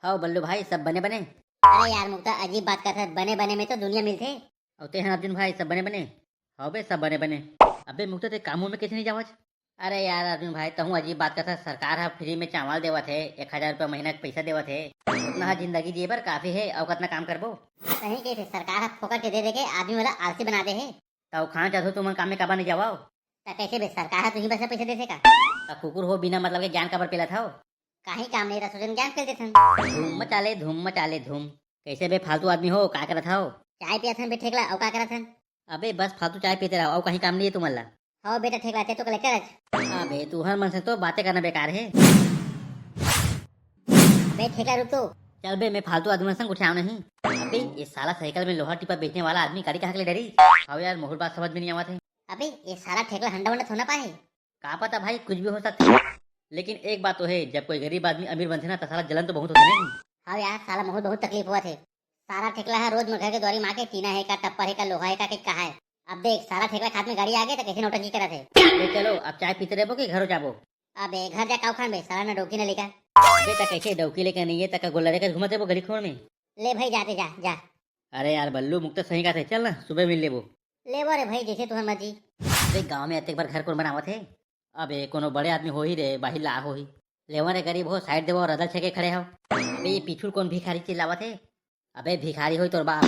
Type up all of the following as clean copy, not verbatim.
हाँ बल्लू भाई सब बने बने। अरे यार मुक्ता अजीब बात करता है, बने बने में तो दुनिया मिलते। होते हैं अर्जुन भाई सब बने बने। हाँ बे सब बने बने। अबे मुक्ता ते कामों में कैसे नहीं जावज। अरे यार अर्जुन भाई तहूँ अजीब बात करता, सरकार है फ्री में चावल देवत है, 1,000 रुपया महीना के पैसा देवत है। उतना हा जिंदगी जिए पर काफी है और कितना काम करबो। कहीं के थे सरकार फोकट के दे के आदमी वाला आलसी बना दे है। तब खाना चाहतो तुम काम में काबा नहीं जावाओ। तो कैसे बे सरकार तुझी बस पैसे दे का। तब कुकुर हो बिना मतलब के ज्ञान काबर पेला था। काही काम नहीं रहा सोचन ज्ञान कर देथन। धूम मचाले धूम मचाले धूम। कैसे बे फालतू आदमी हो का करत हो। चाय पिया थन बे ठेकला औ का करत हन। अबे बस फालतू चाय पीते रहो और कहीं काम नहीं है तुम्हारा। हो बेटा ठेकला ते तो कलेक्टर। अबे तू हर मन से तो बातें करना बेकार है। बे ठेकला रुक तो। चल बे मैं फालतू आदमी संग उठाऊं नहीं। अबे ये साला साइकिल में लोहा टिपा बेचने वाला आदमी गाड़ी कहाँ के लिए डरी। हाँ यार मोहर बात समझ में नहीं आवत है। अबे ये सारा ठेकला हंडा वंडा थोड़ा पाए। का पता भाई कुछ भी हो सकता है। लेकिन एक बात तो है, जब कोई गरीब आदमी अमीर बनते ना तो साला जलन तो बहुत होता नहीं। हाँ यार साला बहुत तकलीफ हुआ थे। सारा ठेकला है रोज घर के द्वारी माँ के टीना है का टप्पर है का लोहा है का कहा है। अब देख सारा ठेकला खाद में गाड़ी आ गए तो कैसे नौटंकी करा थे। ले चलो अब चाय पीते रहो कि घरों जाबो। अबे घर जा काउ खान बे साला ना डोकी न लेकर। अबे तक कैसे डौकी लेकर नहीं है तक गोला लेकर घूमते वो गली खोर में। ले भाई जाते जा जा। अरे यार बल्लू मुक्त सही का थे, चल ना सुबह मिल ले वो। ले वो रे भाई जैसे तुम्हारी मर्जी। अबे गाँव में एक बार घर को बनावत है। अबे कोनो बड़े आदमी हो ही रे बाही ला हो ही। लेवा रे गरीब हो साइड देवो रदल छके खड़े हो। अबे ये पीछू कौन भिखारी चिल्लावत है। अबे भिखारी हो तोर बाप।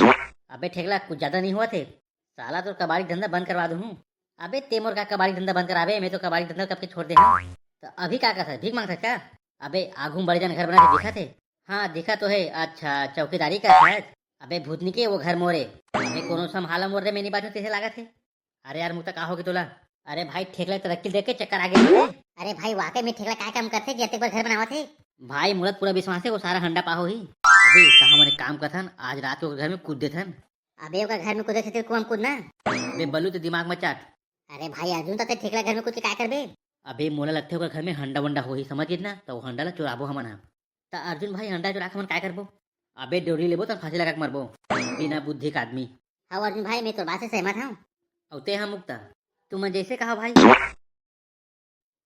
अबे ठेकला कुछ ज्यादा नहीं हुआ थे। साला तो कबाड़ी धंधा बंद करवा दूँ। अबे तेमोर का कबाड़ी धंधा बंद करावे, मैं तो कबाड़ी धंधा कब के छोड़ दे हूँ। तो अभी का था भीख मांगता क्या। अबे आगू बड़े जन घर बना के दिखा थे। हाँ दिखा तो है, अच्छा चौकीदारी का शायद। अबे भूतनी के वो घर मोरे। अबे कोनो संभाला मोर रे मेरी बाजू कैसे लागा थे। अरे यार मुझे कहा होगी तोला। अरे भाई ठेकला तरक्की देख के चक्कर आ गए। अरे भाई वाकई में ठेकला क्या काम करते जते पर घर बनावा थे। भाई मुरत पूरा विश्वास है वो सारा हंडा पाहो ही। अबे कहा मैंने काम का था आज रात को घर में कूद दे थन। अबे ओका घर में कूदे थे कुआं कूदना। अबे बल्लू तो दिमाग में चाट। अरे भाई अर्जुन तो ठेकला घर में कुछ क्या करबे। अबे मोला लगते होगा घर में हंडा वंडा हो ही समझ ना तो वो हंडा ला चुराबो हमन हम। तो अर्जुन भाई हंडा चुरा के हमन क्या करबो। अबे डोरी लेबो तो फांसी लगा के मरबो बिना बुद्धि का आदमी। हाँ अर्जुन भाई मैं तो बात से सहमत हूँ। औते हम मुक्ता तुम जैसे कहा भाई।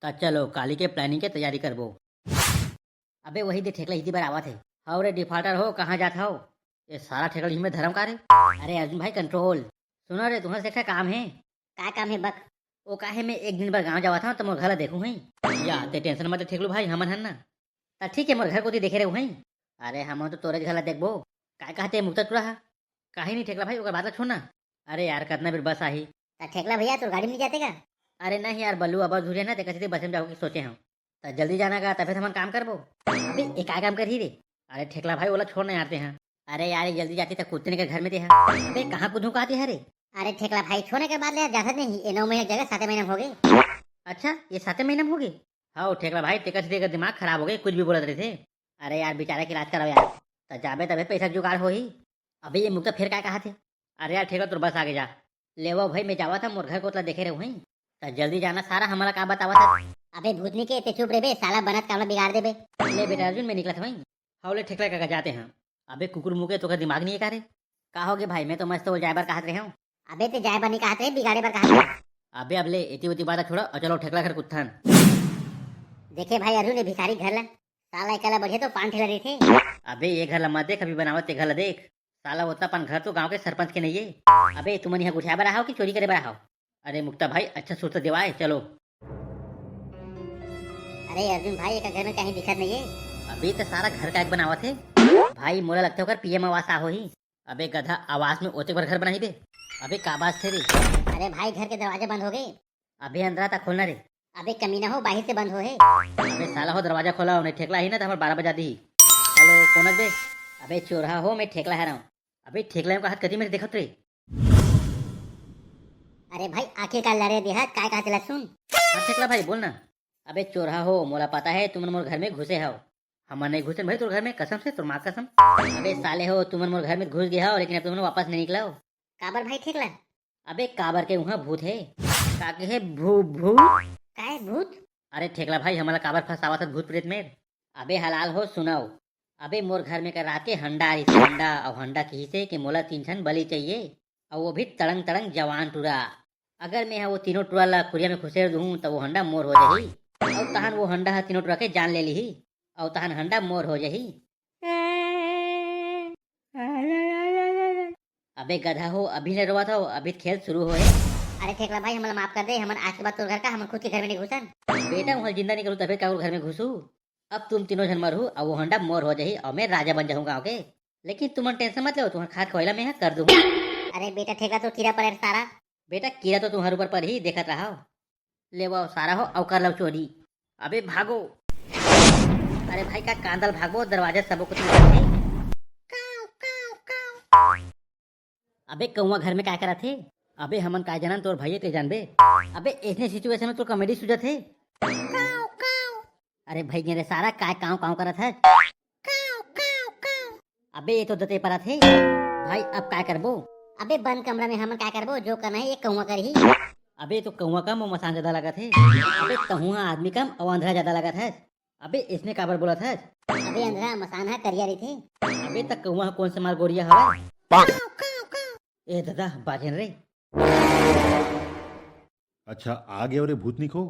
तो चलो काली के प्लानिंग के तैयारी करबो। अबे वही दे ठेकला इसी बार आवा थे। हाँ रे डिफाल्टर हो कहाँ जाता हो। ये सारा ठेकला ही में धर्म का रे। अरे अर्जुन भाई कंट्रोल। सुनो रे तुम्हारा से काम है। क्या काम है बक। वो काहे मैं एक दिन बार गाँव जावा था तो मोर घर देखू हई। या ते टेंशन मत ठेकलू भाई हमन हन ना। तो ठीक है मोर घर को देखे रहे हई। अरे हम तो तोरे घर देखबो। काय कहते मुक्ता चुरा काहे नहीं ठेकला भाई ओकर बात छोड़ना। अरे यार कितना बेर बस आई। तो ठेकला भैया तो गाड़ी में नहीं जाते का। अरे नहीं यार बल्लू अब धुरे ना कैसे बस में जाओगे सोचे हम। तो जल्दी जाना का तभी हम काम करबो। अबे एक काय काम कर ही रे। अरे ठेकला भाई ओला छोड़ना यार ते हैं। अरे यार ये जल्दी जाती तो कुत्ते के घर में ते हैं। अबे कहाँ कुछ कहते हैं रे। अरे ठेकला भाई छोड़ने के बाद ले जाता नहीं ये 9 महीने की जगह 7 महीने हो गए। अच्छा ये 7 महीने में हो गए। हाँ ठेकला भाई टेकर से दिमाग खराब हो गए कुछ भी बोलत रहे थे। अरे यार बेचारे की इलाज कराओ यार। तो जाबे तबे पैसा जुगाड़ हो ही। अबे ये मुक्ता फिर क्या कहा थे। अरे यार ठेका तो बस आगे जा। ले वो भाई मैं जावा था मोर घर को तो देखे रहे वहीं। तो जल्दी जाना सारा हमारा काम बतावा था। अबे भूतनी के ते चुप रे बे साला बनत काम बिगाड़ दे बे। ले बेटा अर्जुन मैं निकला था वहीं। हाउले ठेकला का जाते हैं। अबे कुकुर मुके तो का दिमाग नहीं है का रे। कहोगे भाई मैं तो मस्त वो जाए बार कहत रहे हूँ। अबे ते जाए बनी कहते रे बिगाड़े पर कहा। अबे अब ले इतनी उती बात छोड़ो और चलो ठेकला घर कुत्थन। देखे भाई अर्जुन ने भिखारी घर ला साला एकला बढ़िया तो 5 ठेला रहे थे। अबे ये घर लम्मा देख अभी बनावत ते घर ला देख। साला उतना अपन घर तो गांव के सरपंच के नहीं है। अबे तुमन यहाँ गुठिया बड़ा हो कि चोरी करे बड़ा हो। अरे मुक्ता भाई अच्छा सोच दिवाए चलो। अरे अर्जुन भाई एक घर में कहीं दिक्कत नहीं है। अभी तो सारा घर का एक बनावत है। भाई मोला लगता होकर पीएम आवास हो ही। अबे गधा आवास में ओते पर घर बनाई बे। अबे का बात थे रे। अरे भाई घर के दरवाजे बंद हो गए। अबे अंदर था खोलना रे। अबे कमीना हो बाहर से बंद हो है। अबे साला हो दरवाजा खोला उन्हें ठेकला ही ना तो हमारे 12 बजा दी। चलो कौन बे। अबे चोरा हो मैं ठेकला है रहा हूँ। अबे ठेकला का हाथ कभी मेरे देखत रे। अरे भाई आखिर का लड़े देहात काय कहते ला सुन। हाँ ठेकला भाई बोल ना। अबे चोरा हो मोला पता है तुम मोर घर में घुसे हो। हम नहीं घुसे भाई तोर घर में कसम से तोर माँ कसम। अबे साले हो तुम मोर घर में घुस गया हो लेकिन अब तुम वापस नहीं निकला हो। काबर भाई ठेकला। अबे काबर के वहाँ भूत है। काके है भू भू काय भूत। अरे ठेकला भाई हमारा काबर फंसावा था भूत प्रेत में। अबे हलाल हो सुनाओ। अबे मोर घर में कर रात के हंडा आ रही थी हंडा और हंडा की से कि मोला 3 छन बलि चाहिए और वो भी तड़ंग तड़ंग जवान टूरा। अगर मैं वो तीनों टूरा ला कुरिया में खुसेर दूँ तो वो हंडा मोर हो जाही। और तहन वो हंडा तीनों टूरा के जान ले ली और तहन हंडा मोर हो जाही। अबे गधा हो, अभी नहीं रोवा था, अभी खेल शुरू हो अरे ठेकला भाई हमारा माफ कर दे, हम आज के बाद तोर घर का हम खुद के घर में नहीं घुसन। बेटा वहाँ जिंदा नहीं करूँ तभी का घर में घुसू। अब तुम तीनों जन मरू और वो हंडा मोर हो जाही और मैं राजा बन जाऊंगा। ओके, लेकिन तुम टेंशन मत लो, तुम्हारा खाद खोइला में है कर दूंगा। अरे बेटा ठेकला तो कीड़ा पड़े सारा। बेटा कीड़ा तो तुम्हारे ऊपर पर ही देखत रहा हो। ले वो सारा हो और कर लो चोरी। अबे भागो। अरे भाई का कांदल भागो, दरवाजा सबको कुछ नहीं। अबे कौवा घर में क्या करा थे? अबे हमन का जानन तोर भाई ते जानबे। अबे ऐसे सिचुएशन में तो कॉमेडी सूझत है। अरे भाई मेरे सारा काय काव काव करत है। अबे ये तो दते परा थे भाई, अब क्या करबो? अबे बंद कमरा में हम क्या करबो, जो करना है ये कौवा कर ही। अबे तो कौवा कम और मसान ज्यादा लगा थे। अबे तहुआ आदमी कम और अंधरा ज्यादा लगा था। अबे इसने काबर बोला था? अबे अंधरा मसान है करिया रही थे। अबे तक कौवा कौन से मार गोरिया हवा? ए दादा बाजन रे। अच्छा आ गया रे भूतनी को।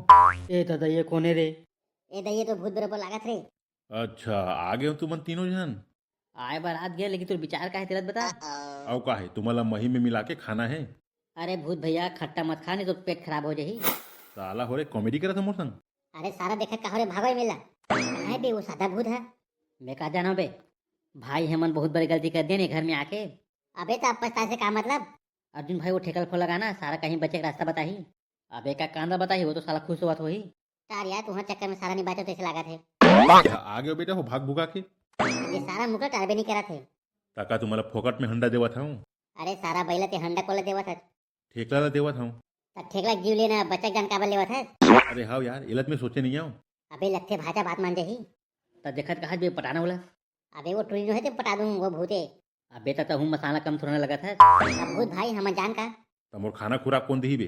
ए दादा ये कोने रे? ए दइये तो भूत बरोबर लागत रे। अच्छा आ गए हो तुम तीनों जन। आए बारात गया, लेकिन तू विचार का है तेरा बता। और का है तुम्हारा मही में मिला के खाना है। अरे भूत भैया खट्टा मत खा, नहीं तो पेट खराब हो जाही। साला हो रे कॉमेडी करा था मोर संग। अरे सारा देखा कहा रे भागो मिला कहाँ है बे, वो सादा भूत है। मैं कहा जाना बे भाई, हमन बहुत बड़ी गलती कर दिया नहीं घर में आके। अबे तो अब पछता से का मतलब। अर्जुन भाई वो ठेकल खोल लगाना, सारा कहीं बचे का रास्ता बताही। अबे का कांदा बताही, वो तो साला खुश हुआ तो ही। तार यार तुम्हारे चक्कर में सारा नहीं बाचो तो ऐसे लगा थे। अच्छा, आ गए हो बेटा हो भाग भुगा के। ये सारा मुकर टारबे नहीं करा थे। ताका तुम्हारा फोकट में हंडा देवा था हूँ। अरे सारा बैला ते हंडा कोला देवा था। ठेकला देवा था हूँ। तब ठेकला जीव लेना बच्चा जान काबर लेवा था। अरे हाँ यार इलत में सोचे नहीं आओ। अबे लत्थे भाजा बात मान जाही। तब देखत कहा बे पटाना बोला। अबे वो टुरी है तो पटा दूं वो भूते। अबे तब हूँ मसाला कम थोड़ा लगा था। अब भूत भाई हम जान का तमोर खाना खुराक कौन दी बे।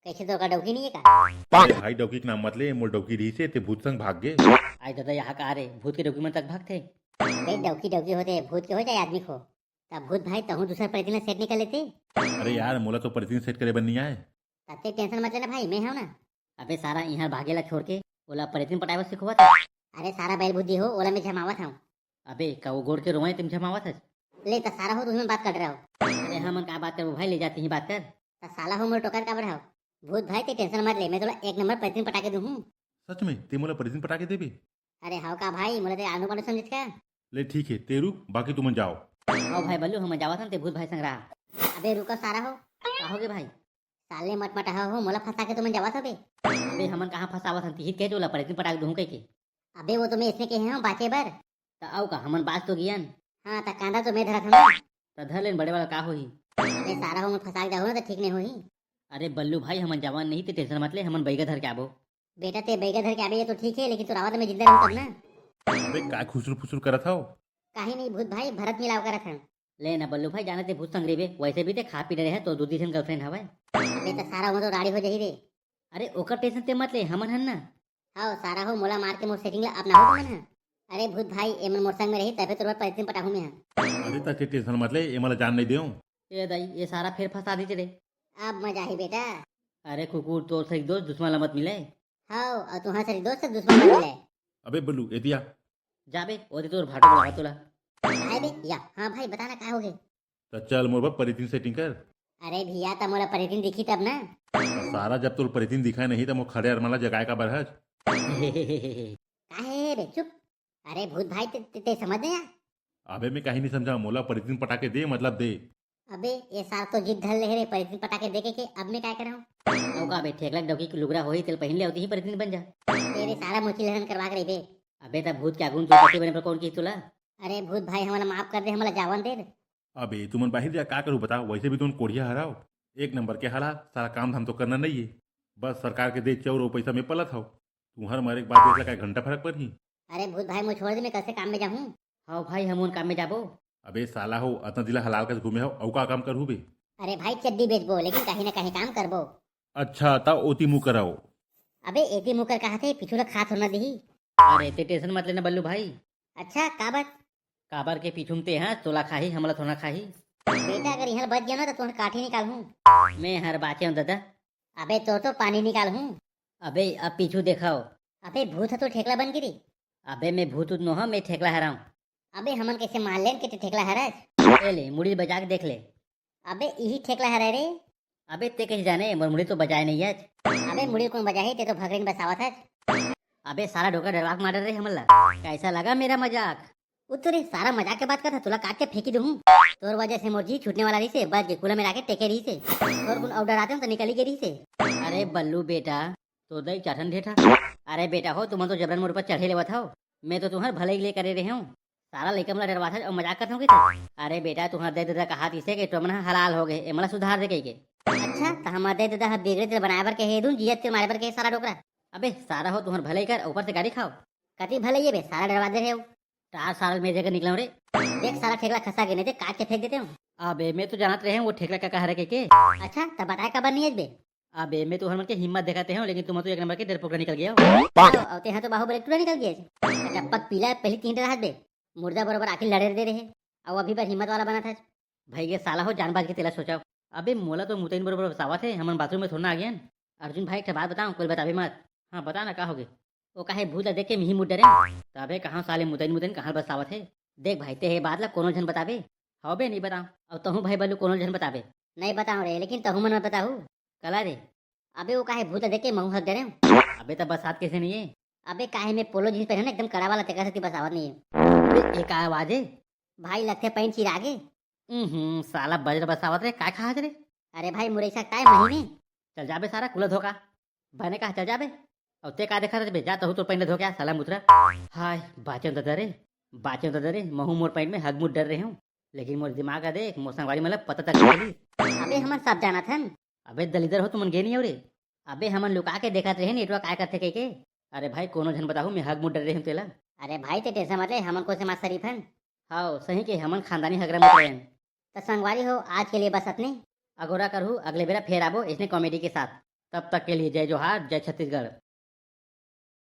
कैसे तो का डौकी नहीं है का। अरे भाई डौकी के नाम मत ले, मोर डौकी दी से ते भूत संग भाग गए। आई दादा यहाँ का आ रहे भूत के डॉक्यूमेंट तक भागते। अबे डौकी डौकी होते भूत के हो जाए आदमी को। तब भूत भाई तहु दूसरा प्रतिदिन सेट निकल लेते। अरे यार मोला तो प्रतिदिन सेट करे बन नहीं आए। तब टेंशन मत लेना भाई, मैं हूं ना। अबे सारा यहाँ भागेला छोड़ के ओला परितिन पटावा सिखवा था। अरे सारा बैल बुद्धि हो ओला में जमावत हूं। अबे का वो गोड़ के रोवाए तुम जमावा था। ले तो सारा हो तुम्हें बात कर रहा हो। अरे हमन का बात कर वो भाई ले जाते ही बात कर। तो साला हो मोर टोकर का बढ़ाओ। भूत भाई ते टेंशन मत ले, मैं तोला एक नंबर प्रतिदिन पटा के दूं। सच में ते मोला प्रतिदिन पटा के देबे। अरे हाउ का भाई मोला ते आलू पालू समझ का। ले ठीक है तेरू बाकी तुम जाओ। आओ भाई बल्लू हम जावा था ते भूत भाई संग रहा। अबे रुको सारा हो कहोगे भाई? साले मत मटा हो मोला फंसा के तुम जावा था बे। अबे हमन कहाँ फंसावा था हित के जोला परितिन पटा के दूं के। अबे वो तुम्हें इसने कहे हो बाचे बर। तो आओ का हमन बात तो गियन। हाँ तो कांदा तो मैं धरा था ना। तो धर लेन बड़े वाला का होही। अबे सारा हो मैं फंसा के जाऊँ तो ठीक नहीं होही। अरे बल्लू भाई हमन जवान नहीं थे, टेंशन मत ले, हमन बैगा धर के आबो। बेटा ते बैगा धर के आबे ये तो ठीक है, लेकिन तू रावत में जिंदा रहूं तब ना। अबे का खुसुर फुसुर करा था। काहे नहीं भूत भाई भरत मिलाव करा था। ले ना बल्लू भाई जाने ते भूत संग रेबे, वैसे भी ते खा पी रहे हैं तो दूधी सन गर्लफ्रेंड हवे। अबे तो सारा हो तो राड़ी हो जाही रे। अरे ओकर टेंशन ते मत ले, हमन हन ना। हाँ सारा हो मोला मार के मोर सेटिंग ला अपना हो तुमन। अरे भूत भाई एमन मोर संग में रही तबे तोर प्रतिदिन पटाहू मैं। अरे ता टेंशन मत ले, ये मला जान नहीं देऊ। ए दाई ये सारा फिर फंसा दी रे। अब मजा ही बेटा। अरे कुकुर तोर से दोस्त दुश्मन ला मत मिले। हाँ और तुम्हारे सारी दोस्त से दुश्मन बन मिले। अबे बल्लू एतिया जाबे ओदे तोर भाटो बोला तोला। काहे बे या हाँ भाई बताना का होगे। तो चल मोर बाप परितिन सेटिंग कर। अरे भैया तब मोला प्रतिदिन दिखी तब ना। सारा जब तोर परितिन दिखा नहीं तो मोर खड़े अरमाला जगाए का बरहज। काहे बे चुप। अरे भूत भाई ते समझ नहीं आ। अबे मैं कहीं नहीं समझा, मोला परितिन पटा के दे मतलब दे। अबे ये सार तो जिद धर ले रे प्रतिदिन पटा के देखे के अब मैं क्या कराऊं। औ का बे ठेकला डौकी की लुगड़ा होई तेल पहन ले होती ही परितिन बन जा। तेरे सारा मुची लहन करवा के बे। अबे ता भूत के आगुन जो पति बने पर कौन की तुला। अरे भूत भाई हमारा माफ कर दे, हमारा जावन दे। अबे तुमन बाहर जा का करूँ बता, वैसे भी तुम कोढ़िया हराओ। एक नंबर के हरा सारा काम धाम तो करना नहीं है, बस सरकार के दे चौर और पैसा में पलत हो। तुम्हार मारे के बाद देख घंटा फर्क पर ही। अरे भूत भाई मुझे छोड़ दे, मैं कैसे काम में जाऊँ। हाँ भाई हम उन काम में जाबो। अबे साला हो अतना दिला हलाल कर घूमे हो औ का काम करू बे। अरे भाई चड्डी बेचबो लेकिन कहीं ना कहीं काम करबो। अच्छा ता ओती मुँह कराओ। अबे एती मुकर कहा थे पिछू खा थोड़ा दी। अरे ते टेंशन मत लेना बल्लू भाई। अच्छा काबर। काबर के पीछू ते हाँ तोला खाही हमला थोड़ा खाही। बेटा अगर यहाँ बच गया ना तो तुम्हें काठी निकाल हूँ। मैं हर बाचे हूँ दादा। अबे तो पानी निकाल हूँ। अबे अब पीछू देखाओ। अबे भूत है तो ठेकला बन गिरी। अबे मैं भूत उत नो हाँ, मैं ठेकला हराऊं। अबे हमन कैसे मान लेन के ठेकला हरस। ले ले मुड़ी बजा के देख ले। अबे यही ठेकला है रे। अबे ते कहीं जाने मुरमुड़ी तो बजाए नहीं आज। अबे मुड़ी कौन बजा है, ते तो भगरीन बसावत है। अबे सारा डोका डरवाक मार रहे हमला। कैसा लगा मेरा मजाक? उतरे सारा मजाक के बात करता, तुला काट के फेंकी दूँ। तोर वजह से मोर जी छूटने वाला रही से, बच के कूला में लाके टेके रही से। तोर कुल ऑर्डर आते हो तो निकली गई से। अरे बल्लू बेटा, तो दई चाठन ढेठा। अरे बेटा हो, तुम तो जबरन मोर पर चढ़े लेवत हो। मैं तो तुम्हार भले के लिए करे रहे हूँ। सारा लइका मला डरवा था और मजाक करता हूँ। अरे बेटा, तुम्हारा दे दादा कहा इसे कि तुम ना हलाल हो गए, मला सुधार दे के। अच्छा तो हम दे दादा बिगड़े तेरे बनाए बर के हे दूं, जियत तेरे मारे बर के सारा डोकरा। अबे सारा हो तुम्हार भले कर, ऊपर से गाड़ी खाओ। कति भले ये बे, सारा डरवा दे रहे हो। 4 साल में जगह निकला रे। देख सारा ठेकला खसा गिने थे, काट के फेंक देते हूँ। अबे मैं तो जानत रहे हूँ वो ठेकला का कहा रहे के। अच्छा तब बताए कबर नहीं है बे। अबे मैं तो हर मन के हिम्मत दिखाते हैं, लेकिन तुम तो एक नंबर के डरपोक निकल गया हो। औते हैं तो बाहुबली टूरा निकल गए। टपक पीला पहली 3 राहत बे, मुर्दा बरोबर आखिर लड़े दे रहे। और अभी पर हिम्मत वाला बना था। भाई ये साला हो जानबाज के तेला सोचाओ। अबे मोला तो मुतैन बरोबर बसावा थे, हम बाथरूम में थोड़ा आ गया। अर्जुन भाई एक बात बताऊं, कोई बताबे मत। हाँ बता ना, का हो गए? वो काहे भूत देख के मिही मुड डरे। तबे कहाँ साले मुतैन मुतैन कहाँ बसावा थे। देख भाई ते हे बात ला कोनो जन बताबे। हो बे नहीं बताऊं। और तहू भाई बल्लू कोनो जन बताबे। नहीं बताऊं रे, लेकिन तहु मन मत बताऊ। कला रे। अबे वो काहे भूत देख के महू हक डरे हूं। अबे तब बरसात कैसे नहीं है? अबे काहे में पोलो जींस पहने ना, एकदम कड़ा वाला, तेरा से बसावत नहीं है। अबे एक आवाज है। भाई लगते पैंट चिरागे। साला बजर बसावत रे, का खा रे? अरे भाई मुरई सकता है महीने। चल जाबे सारा कुला धोखा। बने कहा चल जाबे। और ते का देखा रे, जा तहु तो पैंट धो क्या साला मुतरा। हाय बाचन तो डरे महू मोर पैंट में हग मुट डर रहे हूँ। लेकिन मोर दिमाग का देख, मोर संगवारी मतलब पता तक नहीं चली। अबे हमन सब जाना था। अबे दलिदर हो तुमन गे नहीं हो रे। अबे हमन लुका के देखत रहे नेटवर्क काय करते के। अरे भाई कोनो जन बताहू, मैं हग मुट डर रहे हूँ तेला। अरे भाई ते टेंशन मत ले, हमन को से मात शरीफ है। हाँ सही के हमन खानदानी हगरा मुट रहे हैं। तो संगवारी हो, आज के लिए बस अपने। अगोरा करू अगले बेरा फेर आबो इसने कॉमेडी के साथ। तब तक के लिए जय जोहार, जय छत्तीसगढ़।